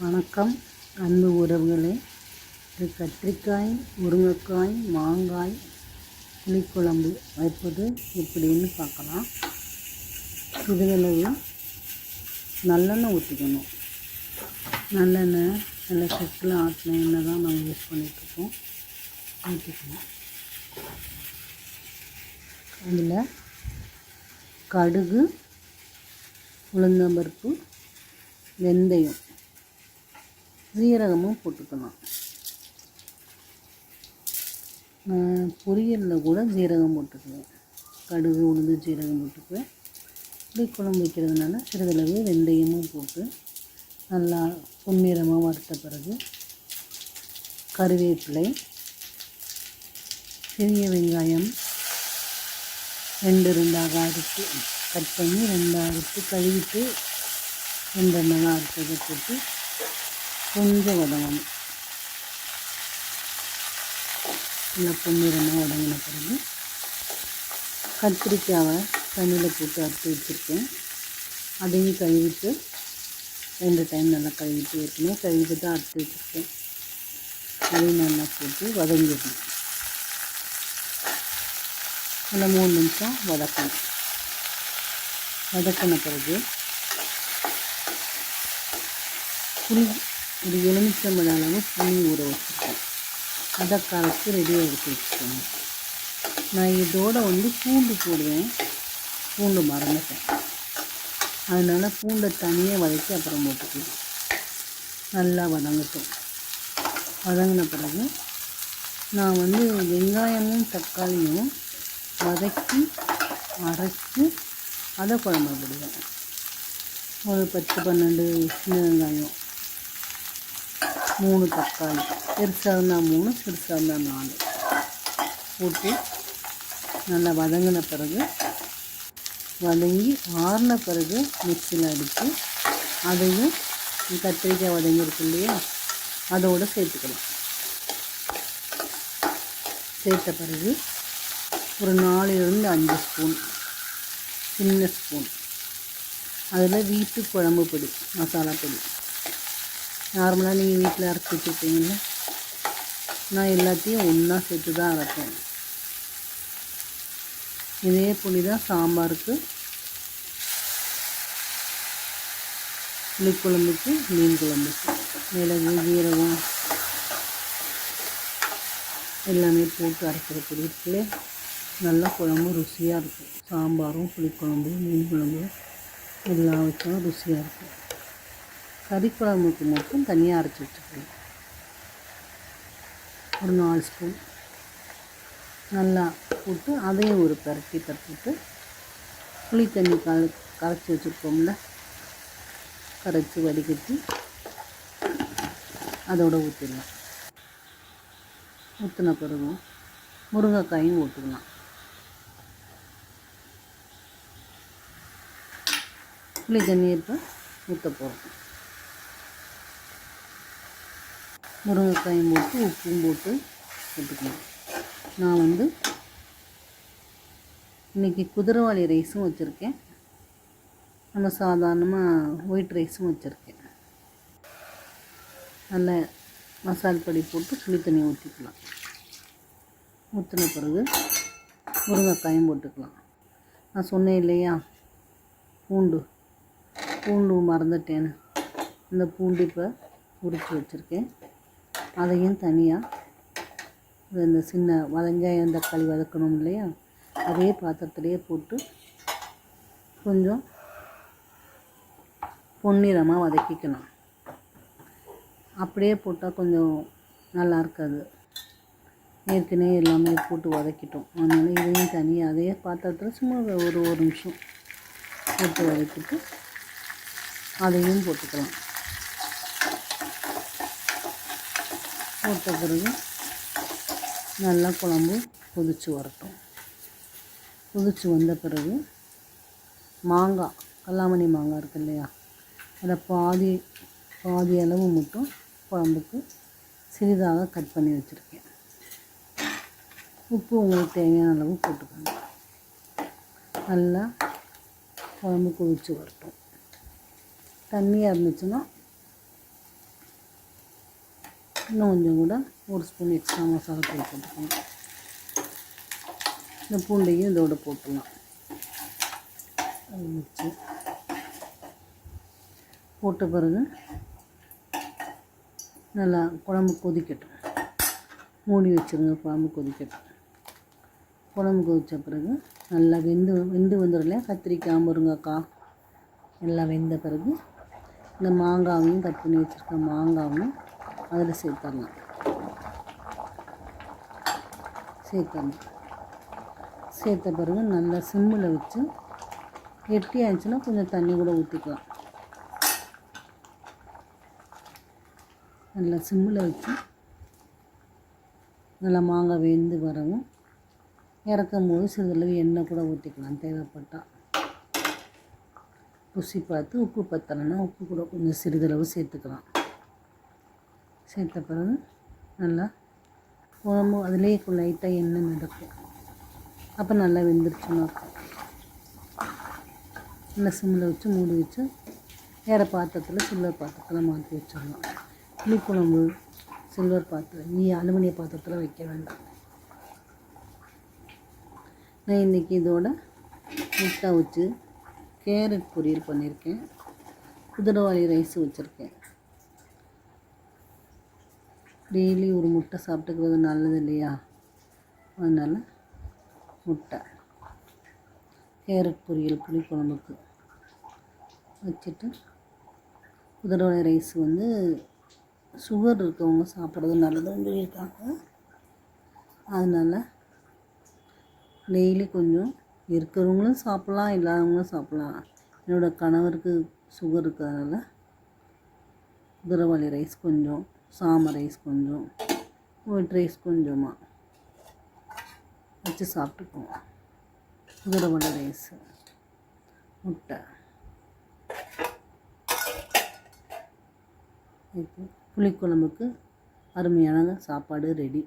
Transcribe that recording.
வணக்கம் அன்பு உறவுகளே. இது கத்திரிக்காய், முருங்கைக்காய், மாங்காய் புளிக்குழம்பு வைப்பது எப்படின்னு பார்க்கலாம். சிறிதளவு நல்லெண்ணெய் ஊற்றிக்கணும். நல்லெண்ணெய் நல்ல செக்கில் ஆட்டின எண்ணெய் தான் நம்ம யூஸ் பண்ணிகிட்ருக்கோம். ஊற்றிக்கணும். அதில் கடுகு, உளுந்தம்பருப்பு, வெந்தயம், ஜீரகமும் போட்டுக்கலாம். பொரியலில் கூட ஜீரகம் போட்டுக்குவேன். கடுகு, உளுந்து, ஜீரகம் போட்டுக்குவேன். புளிக்குழம்பு வைக்கிறதுனால சிறிதளவு வெந்தயமும் போட்டு நல்லா பொன்னிறமாக வறுத்த பிறகு கருவேப்பிலை, சிறிய வெங்காயம் 2 அறுத்து கட் பண்ணி 2 அறுத்து கழுவிட்டு 2 அறுத்ததை போட்டு கொஞ்சம் வதங்கணும். நல்லா பொன்னிறமாக வதங்கின பிறகு கத்திரிக்காவை தண்ணியில் போட்டு அறுத்து வச்சுருக்கேன். அதையும் கழுவிட்டு 2 டைம் நல்லா கழுவிட்டு கழுவிட்டு தான் அறுத்து வச்சுருக்கேன். அதையும் நல்லா போட்டு வதங்கிடணும். நல்லா 3 நிமிஷம் வதக்கணும். வதக்கின பிறகு புளி ஒரு எலுமிச்சம்பழ அளவு புளி ஊற வச்சுருக்கேன். அதை கரைச்சி ரெடியாக எடுத்து வச்சுக்கோங்க. நான் இதோடு பூண்டு போடுவேன். பூண்டு மறந்துட்டேன். அதனால் பூண்டை தனியாக வதக்கி அப்புறம் போட்டுக்கலாம். நல்லா வதங்கட்டும். வதங்கின பிறகு நான் வெங்காயமும் தக்காளியும் வதக்கி அரைச்சி அதை குழம்பு போடுவேன். ஒரு 10-12 சின்ன வெங்காயம், 3 தக்காளி, பெருசாக இருந்தால் 3, சிறுசாக இருந்தால் 4 போட்டு நல்லா வதங்கின பிறகு வதங்கி ஆறின பிறகு மிக்சியில் அடித்து அதையும் கத்திரிக்காய் வதங்கியிருக்கு இல்லையா, அதோடு சேர்த்துக்கலாம். சேர்த்த பிறகு ஒரு 4-5 ஸ்பூன் சின்ன ஸ்பூன் அதில் வீட்டு குழம்பு பொடி, மசாலா பொடி. நார்மலாக நீங்கள் வீட்டில் அரைச்சி வச்சுருப்பீங்கள்ல, நான் எல்லாத்தையும் ஒன்றா சேர்த்து தான் அரைப்பேன். இதே பொடி தான் சாம்பாருக்கு, புளிக்குழம்புக்கு, மீன் குழம்புக்கு. மிளகு, ஜீரகம் எல்லாமே போட்டு அரைக்கிற பொடி இருக்குல்லே, நல்லா குழம்பு ருசியாக இருக்கும். சாம்பாரும் புளிக்குழம்பு, மீன் குழம்பு எல்லாம் வச்சா ருசியாக இருக்கும். கறி குழம்புக்கு மட்டும் தனியாக அரைச்சி வச்சுக்கலாம். ஒரு 4 ஸ்பூன் நல்லா போட்டு அதையும் ஒரு பரட்டிட்டு புளி தண்ணி கரைச்சி வச்சுருக்கோம்ல, கரைச்சி வடிகட்டி அதோடு ஊற்றிடலாம். ஊற்றின பிறகு முருங்கைக்காயும் ஊற்றிக்கலாம். புளி தண்ணி இப்போ ஊற்ற போகிறோம். முருங்கைக்காயும் போட்டு உப்பும் போட்டு போட்டுக்கலாம். நான் இன்றைக்கி குதிரைவாளி ரைஸும் வச்சுருக்கேன். நம்ம சாதாரணமாக ஒயிட் ரைஸும் வச்சுருக்கேன். நல்ல மசால் பொடி போட்டு புளி தண்ணி ஊற்றிக்கலாம். ஊற்றின பிறகு முருங்கைக்காயும் போட்டுக்கலாம். நான் சொன்னேன் இல்லையா, பூண்டு மறந்துட்டேன்னு, இந்த பூண்டு இப்போ உரித்து வச்சுருக்கேன். அதையும் தனியாக இந்த சின்ன வெங்காயம் தக்காளி வதக்கணும் இல்லையா, அதே பாத்திரத்துலேயே போட்டு கொஞ்சம் பொன்னிறமாக வதக்கிக்கலாம். அப்படியே போட்டால் கொஞ்சம் நல்லா இருக்காது. ஏற்கனவே எல்லாமே போட்டு வதக்கிட்டோம். அதனால் இதையும் தனியாக அதே பாத்திரத்தில் சும்மா ஒரு நிமிஷம் போட்டு வதக்கிட்டு அதையும் போட்டுக்கலாம். போட்ட பிறகு நல்லா குழம்பு கொதித்து வரட்டும். கொதித்து வந்த பிறகு மாங்காய், கல்லாமணி மாங்காய் இருக்கு இல்லையா, அதை பாதி அளவு மட்டும் குழம்புக்கு சிறிதாக கட் பண்ணி வச்சுருக்கேன். உப்பு உங்களுக்கு தேவையான அளவு போட்டுக்கோங்க. நல்லா குழம்பு கொதித்து வரட்டும். தண்ணியாக இருந்துச்சுன்னா இன்னும் கொஞ்சம் கூட ஒரு ஸ்பூன் எக்ஸ்ட்ரா மசாலா தூள் போட்டுக்கணும். இந்த பூண்டையும் இதோட போட்டுடலாம். வச்சு போட்ட பிறகு நல்லா குழம்பு கொதிக்கட்டும். மூடி வச்சுருங்க. குழம்பு கொதிக்கட்டும். குழம்பு கொதித்த பிறகு நல்லா வெந்து வந்துடும் இல்லையா, கத்திரிக்காய் முருங்கைக்காய் எல்லாம் வெந்த பிறகு இந்த மாங்காவையும் கட் பண்ணி வச்சுருக்க மாங்காவையும் அதில் சேர்த்துடலாம். சேர்த்த பிறகு நல்லா சிம்மில் வச்சு, கெட்டியாச்சுன்னா கொஞ்சம் தண்ணி கூட ஊற்றிக்கலாம். நல்லா சிம்மில் வச்சு நல்லா மாங்காய் வெந்து வரவும் இறக்கும் போது சிறிதளவு எண்ணெய் கூட ஊற்றிக்கலாம் தேவைப்பட்டால். ருசி பார்த்து உப்பு பத்தலைன்னா உப்பு கூட கொஞ்சம் சிறிதளவு சேர்த்துக்கலாம். சேர்த்த பிறகு நல்லா குழம்பு அதிலே லைட்டாக எண்ணெய் மிதக்கும். அப்போ நல்லா வெந்துருச்சுன்னு இருக்கும். நல்லா சிம்மில் வச்சு மூடி வச்சு வேறு பாத்திரத்தில் சில்வர் பாத்திரத்தில் மாற்றி வச்சிடலாம். புளிக்குழம்பு சில்வர் பாத்திரம், அலுமினிய பாத்திரத்தில் வைக்க வேண்டாம். நான் இன்றைக்கி இதோட முட்டை வச்சு கேரட் பொரியல் பண்ணியிருக்கேன். குதிரைவாலி ரைஸ் வச்சுருக்கேன். டெய்லி ஒரு முட்டை சாப்பிட்டுக்கிறது நல்லது இல்லையா, அதனால் முட்டை கேரட் பொரியல் புளிக்குழம்புக்கு வச்சுட்டு, குதிரைவாலி ரைஸ் சுகர் இருக்கவங்க சாப்பிட்றது நல்லதுன்னு சொல்லியிருக்காங்க. அதனால் டெய்லி கொஞ்சம் இருக்கிறவங்களும் சாப்பிட்லாம், இல்லாதவங்களும் சாப்பிட்லாம். என்னோடய கணவருக்கு சுகர் இருக்கிறதுனால குதிரைவாலி ரைஸ் கொஞ்சம், சாமை ரைஸ் கொஞ்சம், ஒயிட் ரைஸ் கொஞ்சமாக வச்சு சாப்பிட்டுக்குவோம். குதிரைவாலி ரைஸு முட்டை புளிக்குழம்புக்கு அருமையான சாப்பாடு ரெடி.